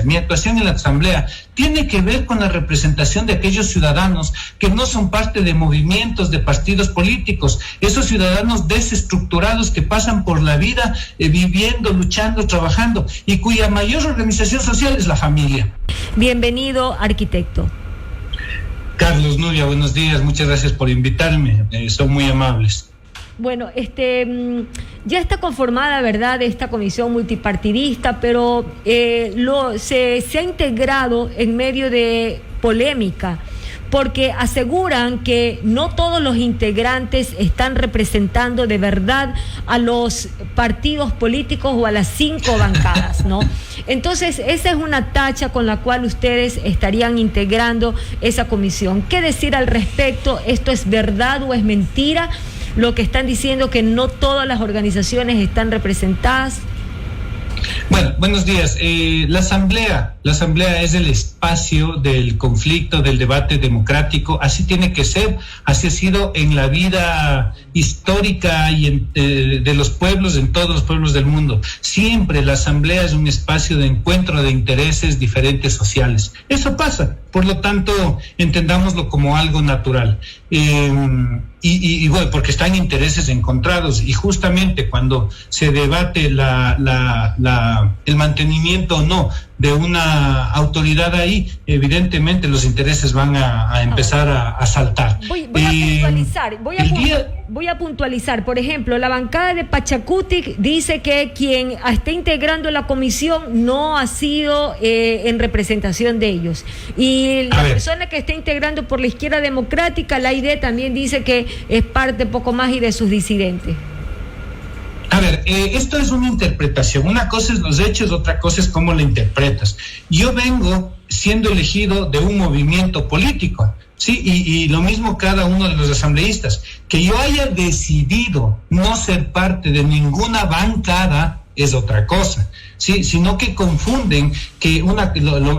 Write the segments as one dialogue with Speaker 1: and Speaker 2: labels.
Speaker 1: presidencia, mi actuación en la Asamblea tiene que ver con la representación de aquellos ciudadanos que no son parte de movimientos, de partidos políticos, esos ciudadanos desestructurados que pasan por la vida viviendo, luchando, trabajando y cuya mayor organización social es la familia.
Speaker 2: Bienvenido, arquitecto.
Speaker 1: Carlos, Nubia, buenos días, muchas gracias por invitarme, son muy amables.
Speaker 2: Bueno, ya está conformada, ¿verdad?, esta comisión multipartidista, pero se ha integrado en medio de polémica, porque aseguran que no todos los integrantes están representando de verdad a los partidos políticos o a las 5 bancadas, ¿no? Entonces, esa es una tacha con la cual ustedes estarían integrando esa comisión. ¿Qué decir al respecto? ¿Esto es verdad o es mentira? Lo que están diciendo que no todas las organizaciones están representadas.
Speaker 1: Bueno, buenos días. La asamblea es el espacio del conflicto, del debate democrático. Así tiene que ser. Así ha sido en la vida histórica y de los pueblos, en todos los pueblos del mundo. Siempre la asamblea es un espacio de encuentro de intereses diferentes sociales. Eso pasa. Por lo tanto, entendámoslo como algo natural. Y bueno, porque están intereses encontrados, y justamente cuando se debate el mantenimiento o no de una autoridad ahí, evidentemente los intereses van a empezar a saltar.
Speaker 2: Voy a puntualizar. Por ejemplo, la bancada de Pachacutic dice que quien está integrando la comisión no ha sido en representación de ellos. Y la persona que está integrando por la Izquierda Democrática, la ID, también dice que es parte poco más y de sus disidentes.
Speaker 1: A ver, esto es una interpretación. Una cosa es los hechos, otra cosa es cómo lo interpretas. Yo vengo siendo elegido de un movimiento político, ¿sí? Y lo mismo cada uno de los asambleístas. Que yo haya decidido no ser parte de ninguna bancada es otra cosa, ¿sí? Sino que confunden que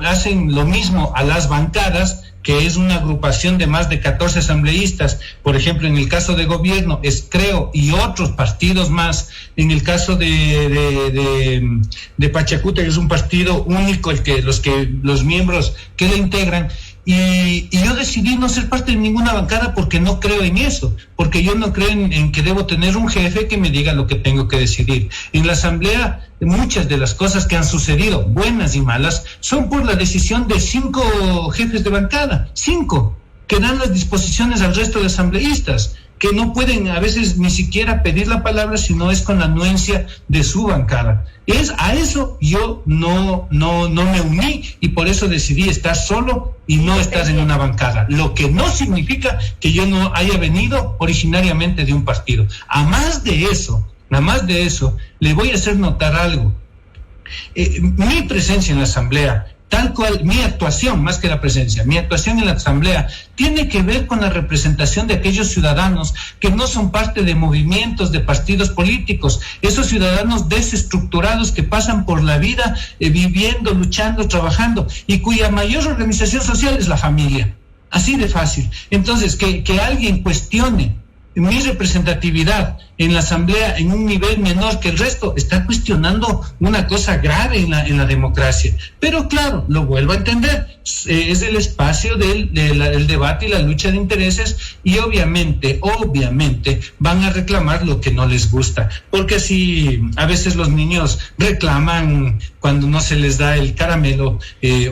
Speaker 1: hacen lo mismo a las bancadas, que es una agrupación de más de 14 asambleístas. Por ejemplo, en el caso de gobierno es Creo y otros partidos más. En el caso de Pachacutic es un partido único los miembros que lo integran. Y yo decidí no ser parte de ninguna bancada porque no creo en eso, porque yo no creo en que debo tener un jefe que me diga lo que tengo que decidir. En la asamblea, muchas de las cosas que han sucedido, buenas y malas, son por la decisión de 5 jefes de bancada, 5, que dan las disposiciones al resto de asambleístas, que no pueden a veces ni siquiera pedir la palabra si no es con la anuencia de su bancada. A eso yo no me uní, y por eso decidí estar solo y no estar en una bancada, lo que no significa que yo no haya venido originariamente de un partido. A más de eso, le voy a hacer notar algo. Mi presencia en la asamblea, tal cual, mi actuación, más que la presencia, mi actuación en la asamblea tiene que ver con la representación de aquellos ciudadanos que no son parte de movimientos, de partidos políticos, esos ciudadanos desestructurados que pasan por la vida viviendo, luchando, trabajando, y cuya mayor organización social es la familia. Así de fácil. Entonces, que alguien cuestione mi representatividad en la asamblea en un nivel menor que el resto, está cuestionando una cosa grave en la democracia. Pero claro, lo vuelvo a entender, es el espacio del debate y la lucha de intereses, y obviamente van a reclamar lo que no les gusta, porque así a veces los niños reclaman cuando no se les da el caramelo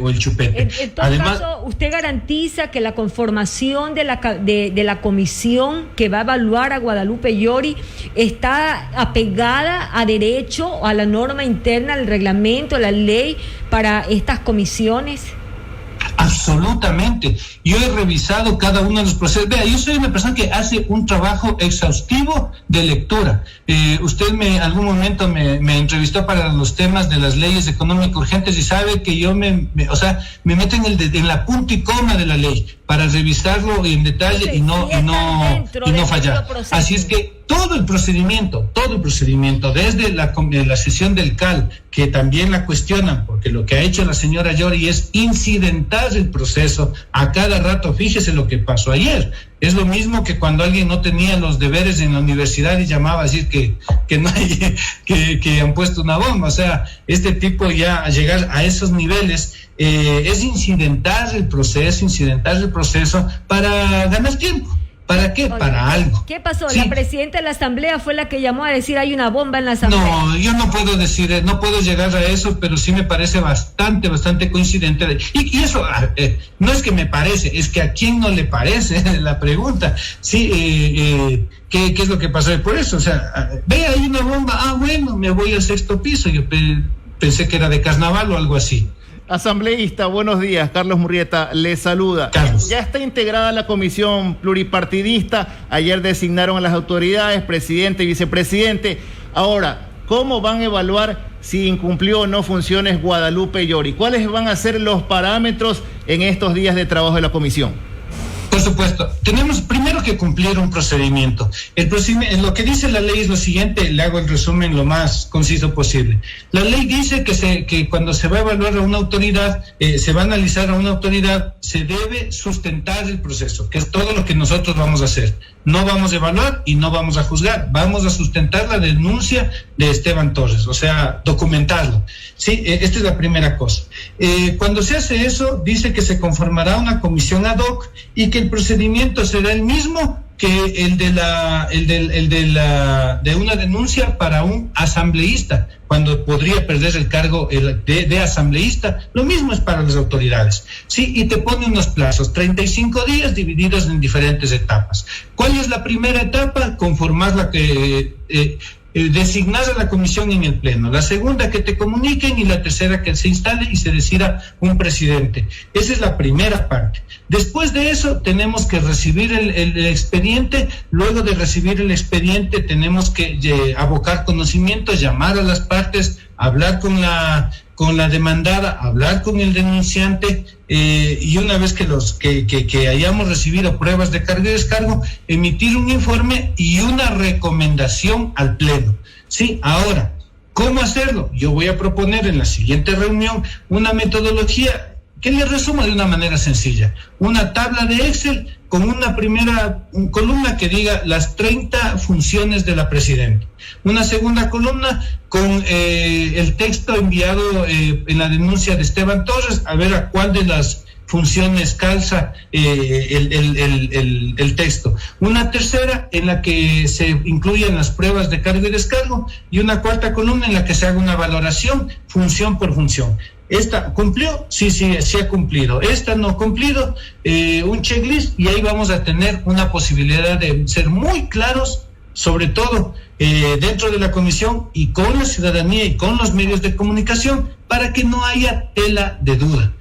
Speaker 1: o el chupete.
Speaker 2: En todo caso, ¿usted garantiza que la conformación de la comisión que va a evaluar a Guadalupe Llori está apegada a derecho, a la norma interna, al reglamento, a la ley para estas comisiones?
Speaker 1: Absolutamente. Yo he revisado cada uno de los procesos. Vea, yo soy una persona que hace un trabajo exhaustivo de lectura. Usted algún momento me entrevistó para los temas de las leyes económicas urgentes, y sabe que yo me meto en la punta y coma de la ley para revisarlo en detalle y no fallar. Así es que todo el procedimiento, desde la sesión del CAL, que también la cuestionan, porque lo que ha hecho la señora Yori es incidentar el proceso a cada rato. Fíjese lo que pasó ayer. Es lo mismo que cuando alguien no tenía los deberes en la universidad y llamaba a decir que no hay, que han puesto una bomba. O sea, este tipo ya a llegar a esos niveles es incidentar el proceso para ganar tiempo. ¿Para qué? Para algo.
Speaker 2: ¿Qué pasó?
Speaker 1: Sí.
Speaker 2: La presidenta de la Asamblea fue la que llamó a decir hay una bomba en la Asamblea.
Speaker 1: No, yo no puedo decir, no puedo llegar a eso, pero sí me parece bastante coincidente. Y eso no es que me parece, es que a quién no le parece la pregunta. Sí, ¿qué es lo que pasó? Por eso, o sea, ve, hay una bomba, bueno, me voy al 6º piso. Yo pensé que era de carnaval o algo así.
Speaker 3: Asambleísta, buenos días. Carlos Murrieta le saluda.
Speaker 1: Carlos.
Speaker 3: Ya está integrada la comisión pluripartidista. Ayer designaron a las autoridades, presidente y vicepresidente. Ahora, ¿cómo van a evaluar si incumplió o no funciones Guadalupe Llori? ¿Cuáles van a ser los parámetros en estos días de trabajo de la comisión?
Speaker 1: Por supuesto, tenemos primero que cumplir un procedimiento. Lo que dice la ley es lo siguiente, le hago el resumen lo más conciso posible. La ley dice que cuando se va a evaluar a una autoridad, se va a analizar a una autoridad, se debe sustentar el proceso, que es todo lo que nosotros vamos a hacer. No vamos a evaluar y no vamos a juzgar, vamos a sustentar la denuncia de Esteban Torres, o sea, documentarlo. Sí, esta es la primera cosa. Cuando se hace eso, dice que se conformará una comisión ad hoc y que el procedimiento será el mismo que el de una denuncia para un asambleísta, cuando podría perder el cargo de asambleísta. Lo mismo es para las autoridades. Sí, y te pone unos plazos, 35 días divididos en diferentes etapas. ¿Cuál es la primera etapa? Conformar designar a la comisión en el pleno, la segunda que te comuniquen y la tercera que se instale y se decida un presidente. Esa es la primera parte. Después de eso tenemos que recibir el expediente. Luego de recibir el expediente tenemos que abocar conocimiento, llamar a las partes, hablar con la demandada, hablar con el denunciante, y una vez que hayamos recibido pruebas de cargo y descargo, emitir un informe y una recomendación al pleno. Sí, ahora, ¿cómo hacerlo? Yo voy a proponer en la siguiente reunión una metodología que le resumo de una manera sencilla. Una tabla de Excel con una primera columna que diga las 30 funciones de la presidenta. Una segunda columna con el texto enviado en la denuncia de Esteban Torres, a ver a cuál de las funciones calza el texto. Una tercera en la que se incluyen las pruebas de cargo y descargo, y una cuarta columna en la que se haga una valoración función por función. ¿Esta cumplió? Sí ha cumplido. Esta no ha cumplido, un checklist, y ahí vamos a tener una posibilidad de ser muy claros, sobre todo dentro de la comisión y con la ciudadanía y con los medios de comunicación, para que no haya tela de duda.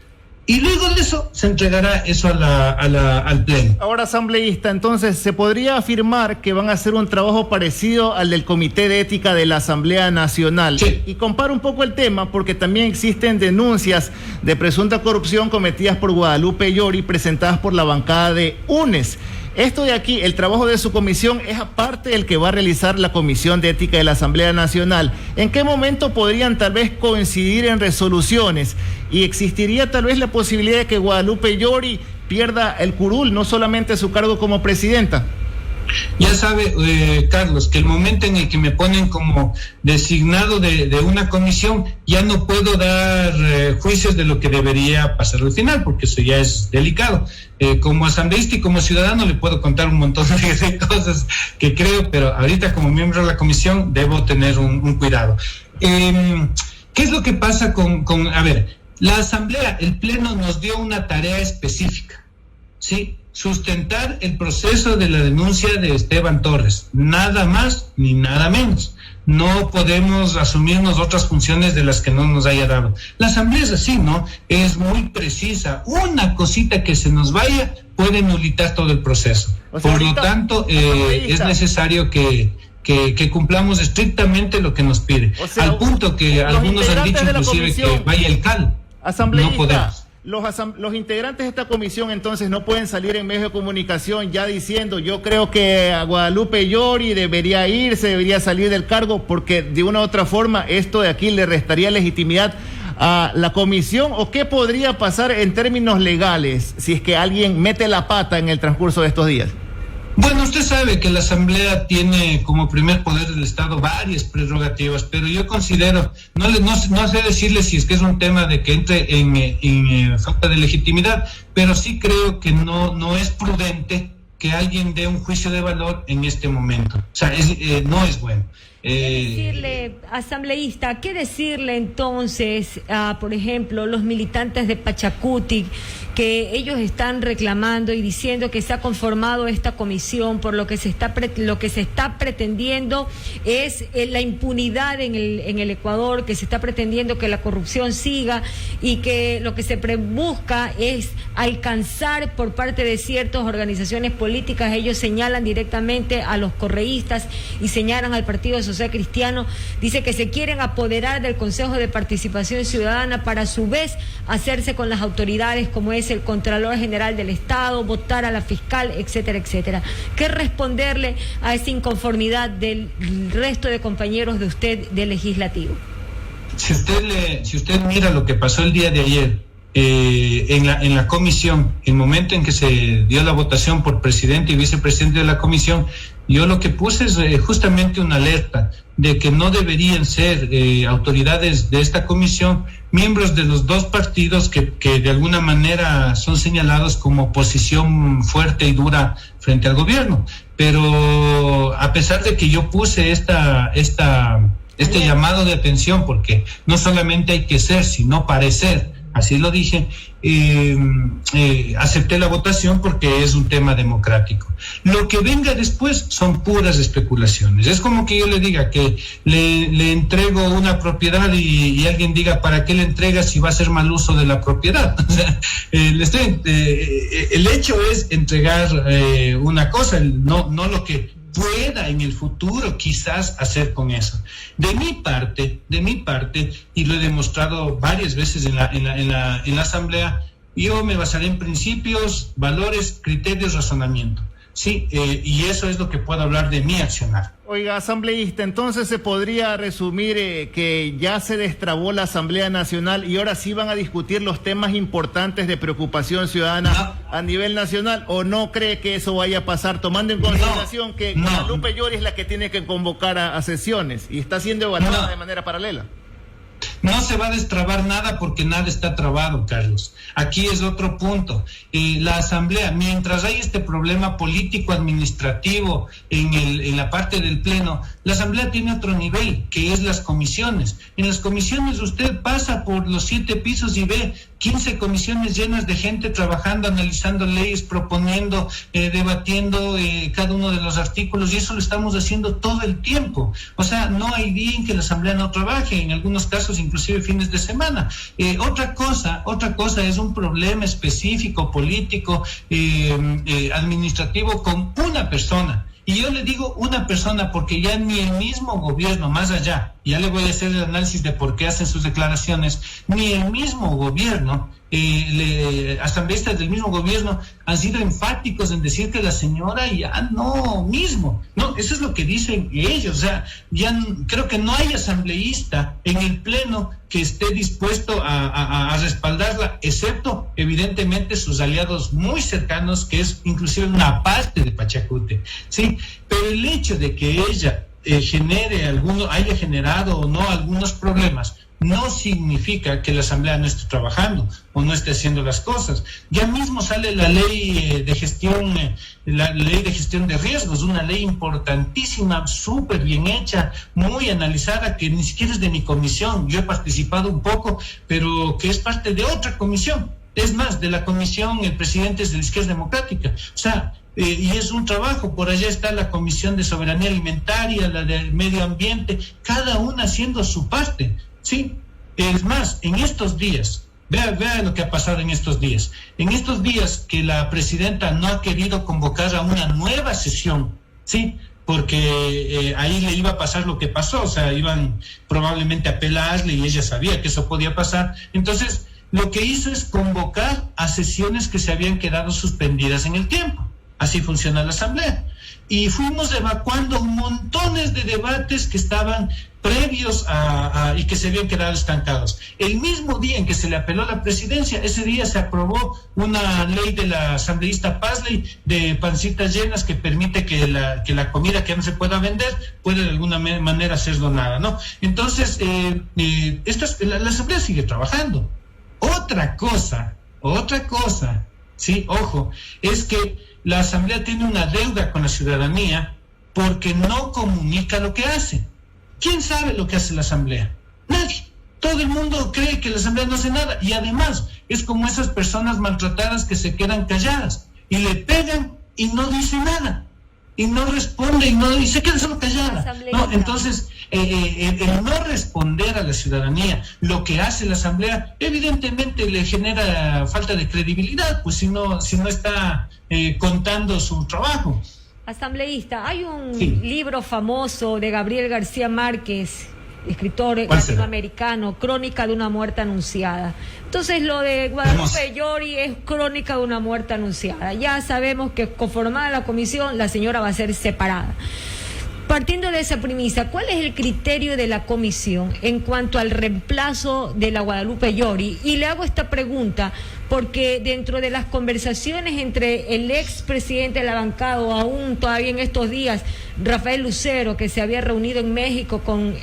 Speaker 1: Y luego de eso se entregará eso al pleno.
Speaker 3: Ahora, asambleísta, entonces, ¿se podría afirmar que van a hacer un trabajo parecido al del Comité de Ética de la Asamblea Nacional?
Speaker 1: Sí.
Speaker 3: Y comparo un poco el tema porque también existen denuncias de presunta corrupción cometidas por Guadalupe Llori, presentadas por la bancada de UNES. Esto de aquí, el trabajo de su comisión, es aparte del que va a realizar la Comisión de Ética de la Asamblea Nacional. ¿En qué momento podrían tal vez coincidir en resoluciones? Y existiría tal vez la posibilidad de que Guadalupe Llori pierda el curul, no solamente su cargo como presidenta.
Speaker 1: Ya sabe, Carlos, que el momento en el que me ponen como designado de una comisión, ya no puedo dar juicios de lo que debería pasar al final, porque eso ya es delicado. Como asambleísta y como ciudadano le puedo contar un montón de cosas que creo, pero ahorita como miembro de la comisión debo tener un cuidado. ¿Qué es lo que pasa a ver, la asamblea, el pleno nos dio una tarea específica, ¿sí? Sustentar el proceso de la denuncia de Esteban Torres, nada más ni nada menos. No podemos asumirnos otras funciones de las que no nos haya dado. La asamblea es así, ¿no? Es muy precisa. Una cosita que se nos vaya puede nulitar todo el proceso.
Speaker 3: O sea,
Speaker 1: por lo tanto, es necesario que cumplamos estrictamente lo que nos pide.
Speaker 3: O sea,
Speaker 1: al punto que algunos han dicho inclusive que vaya el CAL.
Speaker 3: Asambleísta,
Speaker 1: no podemos.
Speaker 3: Los integrantes de esta comisión entonces no pueden salir en medios de comunicación ya diciendo, yo creo que a Guadalupe Llori debería irse, debería salir del cargo, porque de una u otra forma esto de aquí le restaría legitimidad a la comisión. ¿O qué podría pasar en términos legales si es que alguien mete la pata en el transcurso de estos días?
Speaker 1: Bueno, usted sabe que la Asamblea tiene como primer poder del Estado varias prerrogativas, pero yo considero, no sé decirle si es que es un tema de que entre en falta de legitimidad, pero sí creo que no es prudente que alguien dé un juicio de valor en este momento. O sea, no es bueno.
Speaker 2: ¿Qué decirle, asambleísta, qué decirle entonces a, por ejemplo, los militantes de Pachacutic, que ellos están reclamando y diciendo que se ha conformado esta comisión por lo que se está pretendiendo es la impunidad en el Ecuador, que se está pretendiendo que la corrupción siga y que lo que se busca es alcanzar por parte de ciertas organizaciones políticas? Ellos señalan directamente a los correístas y señalan al Partido Social Cristiano. Dice que se quieren apoderar del Consejo de Participación Ciudadana para a su vez hacerse con las autoridades como es el Contralor General del Estado, votar a la fiscal, etcétera, etcétera. ¿Qué responderle a esa inconformidad del resto de compañeros de usted del legislativo?
Speaker 1: Si usted mira lo que pasó el día de ayer en la comisión, el momento en que se dio la votación por presidente y vicepresidente de la comisión, yo lo que puse es justamente una alerta de que no deberían ser autoridades de esta comisión miembros de los dos partidos que de alguna manera son señalados como oposición fuerte y dura frente al gobierno. Pero a pesar de que yo puse este llamado de atención, porque no solamente hay que ser, sino parecer, así lo dije, acepté la votación porque es un tema democrático. Lo que venga después son puras especulaciones. Es como que yo le diga que le entrego una propiedad y alguien diga, ¿para qué le entrega si va a hacer mal uso de la propiedad? O sea, el hecho es entregar una cosa, no lo que pueda en el futuro quizás hacer con eso. De mi parte, y lo he demostrado varias veces en la asamblea, yo me basaré en principios, valores, criterios, razonamiento. Sí, y eso es lo que puedo hablar de mi accionar.
Speaker 3: Oiga, asambleísta, entonces se podría resumir que ya se destrabó la Asamblea Nacional y ahora sí van a discutir los temas importantes de preocupación ciudadana a nivel nacional, ¿o no cree que eso vaya a pasar, tomando en consideración que Guadalupe Llori es la que tiene que convocar a sesiones y está siendo evaluada de manera paralela?
Speaker 1: No se va a destrabar nada porque nada está trabado, Carlos. Aquí es otro punto. La Asamblea, mientras hay este problema político-administrativo en la parte del Pleno, la Asamblea tiene otro nivel, que es las comisiones. En las comisiones usted pasa por los 7 pisos y ve 15 comisiones llenas de gente trabajando, analizando leyes, proponiendo, debatiendo cada uno de los artículos, y eso lo estamos haciendo todo el tiempo. O sea, no hay día en que la Asamblea no trabaje, en algunos casos inclusive fines de semana. Otra cosa es un problema específico, político, administrativo con una persona. Y yo le digo una persona porque ya ni el mismo gobierno, más allá, ya le voy a hacer el análisis de por qué hacen sus declaraciones, ni el mismo gobierno, asambleístas del mismo gobierno han sido enfáticos en decir que la señora ya no, eso es lo que dicen ellos. O sea, ya creo que no hay asambleísta en el Pleno que esté dispuesto a respaldarla, excepto evidentemente sus aliados muy cercanos, que es inclusive una parte de Pachacute, sí, pero el hecho de que ella haya generado o no algunos problemas, no significa que la Asamblea no esté trabajando o no esté haciendo las cosas. Ya mismo sale la ley de gestión de riesgos, una ley importantísima, súper bien hecha, muy analizada, que ni siquiera es de mi comisión. Yo he participado un poco, pero que es parte de otra comisión. Es más, de la comisión, el presidente es de la Izquierda Democrática. O sea, y es un trabajo. Por allá está la Comisión de Soberanía Alimentaria, la del Medio Ambiente, cada una haciendo su parte. Sí, es más, en estos días, vea lo que ha pasado en estos días. En estos días que la presidenta no ha querido convocar a una nueva sesión, sí, porque ahí le iba a pasar lo que pasó, o sea, iban probablemente a apelarle y ella sabía que eso podía pasar. Entonces, lo que hizo es convocar a sesiones que se habían quedado suspendidas en el tiempo. Así funciona la Asamblea. Y fuimos evacuando montones de debates que estaban previos y que se habían quedado estancados. El mismo día en que se le apeló a la presidencia, ese día se aprobó una ley de la asambleísta Pazley de pancitas llenas que permite que la comida que no se pueda vender puede de alguna manera ser donada, ¿no? Entonces, la Asamblea sigue trabajando. Otra cosa, sí, ojo, es que la Asamblea tiene una deuda con la ciudadanía porque no comunica lo que hace. ¿Quién sabe lo que hace la Asamblea? Nadie. Todo el mundo cree que la Asamblea no hace nada. Y además, es como esas personas maltratadas que se quedan calladas y le pegan y no dice nada. Y no responde y se queda solo callada. No, entonces, el no responder a la ciudadanía lo que hace la Asamblea, evidentemente le genera falta de credibilidad, pues si no está contando su trabajo.
Speaker 2: Asambleísta, hay un libro famoso de Gabriel García Márquez, escritor latinoamericano, Crónica de una muerte anunciada. Entonces lo de Guadalupe Llori es Crónica de una muerte anunciada. Ya sabemos que conformada la comisión, la señora va a ser separada. Partiendo de esa premisa, ¿cuál es el criterio de la comisión en cuanto al reemplazo de la Guadalupe Llori? Y le hago esta pregunta porque dentro de las conversaciones entre el expresidente de la bancada, o aún todavía en estos días, Rafael Lucero, que se había reunido en México con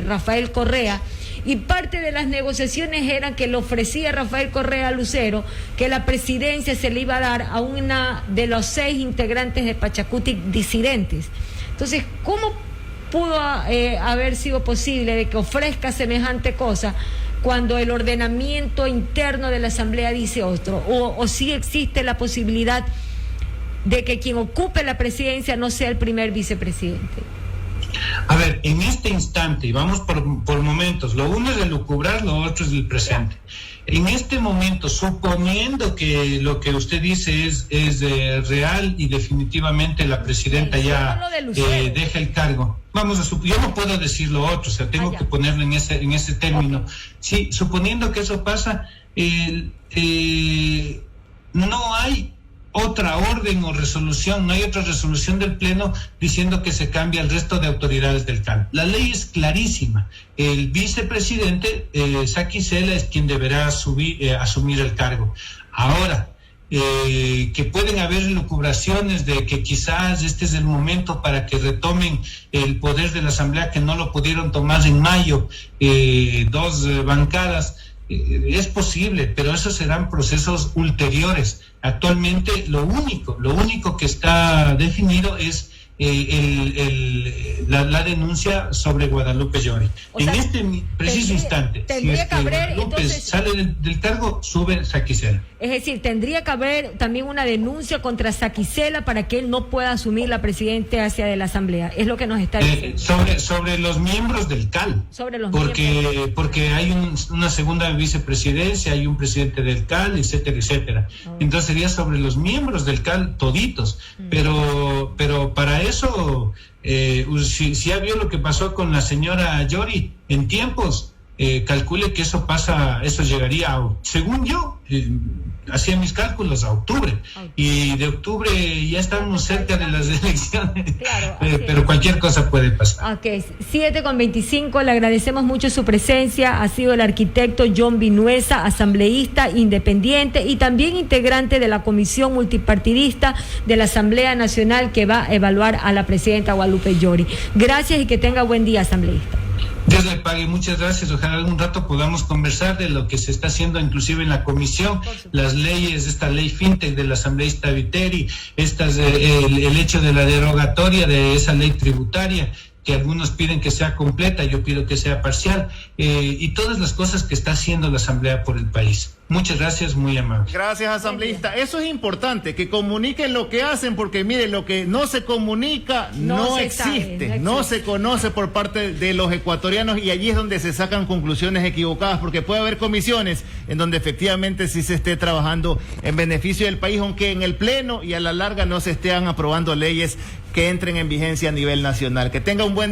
Speaker 2: Rafael Correa, y parte de las negociaciones eran que le ofrecía Rafael Correa a Lucero que la presidencia se le iba a dar a una de los 6 integrantes de Pachacuti disidentes. Entonces, ¿cómo pudo haber sido posible de que ofrezca semejante cosa cuando el ordenamiento interno de la Asamblea dice otro? ¿O sí existe la posibilidad de que quien ocupe la presidencia no sea el primer vicepresidente?
Speaker 1: A ver, en este instante, y vamos por momentos, lo uno es de lucubrar, lo otro es del presente. En este momento, suponiendo que lo que usted dice es real y definitivamente la presidenta ya deja el cargo, yo no puedo decir lo otro, o sea, tengo que ponerlo en ese término. Sí, suponiendo que eso pasa, no hay otra orden o resolución, no hay otra resolución del Pleno diciendo que se cambie al resto de autoridades del CAL. La ley es clarísima. El vicepresidente, Saquicela, es quien deberá asumir el cargo. Ahora, que pueden haber lucubraciones de que quizás este es el momento para que retomen el poder de la Asamblea, que no lo pudieron tomar en mayo, 2 bancadas. Es posible, pero esos serán procesos ulteriores. Actualmente lo único que está definido es la denuncia sobre Guadalupe Llori. En este preciso instante, si es que Guadalupe sale del cargo, sube Saquicela.
Speaker 2: Es decir, tendría que haber también una denuncia contra Saquicela para que él no pueda asumir la presidencia de la Asamblea. Es lo que nos está diciendo.
Speaker 1: Sobre los miembros del CAL. Porque hay una segunda vicepresidencia, hay un presidente del CAL, etcétera, etcétera. Entonces sería sobre los miembros del CAL toditos. Pero para eso, si ya vio lo que pasó con la señora Llori en tiempos, calcule que eso llegaría según yo, hacía mis cálculos, a octubre. Y de octubre ya estamos cerca de las elecciones. Claro, pero cualquier cosa puede pasar.
Speaker 2: Ok, 7:25, le agradecemos mucho su presencia. Ha sido el arquitecto John Vinuesa, asambleísta independiente y también integrante de la comisión multipartidista de la Asamblea Nacional que va a evaluar a la presidenta Guadalupe Llori. Gracias y que tenga buen día, asambleísta.
Speaker 1: Dios le pague, muchas gracias. Ojalá algún rato podamos conversar de lo que se está haciendo inclusive en la comisión, las leyes, esta ley fintech del asambleísta Viteri, el hecho de la derogatoria de esa ley tributaria, que algunos piden que sea completa, yo pido que sea parcial, y todas las cosas que está haciendo la Asamblea por el país. Muchas gracias, muy amable.
Speaker 3: Gracias, asambleísta. Eso es importante, que comuniquen lo que hacen, porque mire, lo que no se comunica no existe, no se conoce por parte de los ecuatorianos, y allí es donde se sacan conclusiones equivocadas, porque puede haber comisiones en donde efectivamente sí se esté trabajando en beneficio del país, aunque en el Pleno y a la larga no se estén aprobando leyes que entren en vigencia a nivel nacional. Que tenga un buen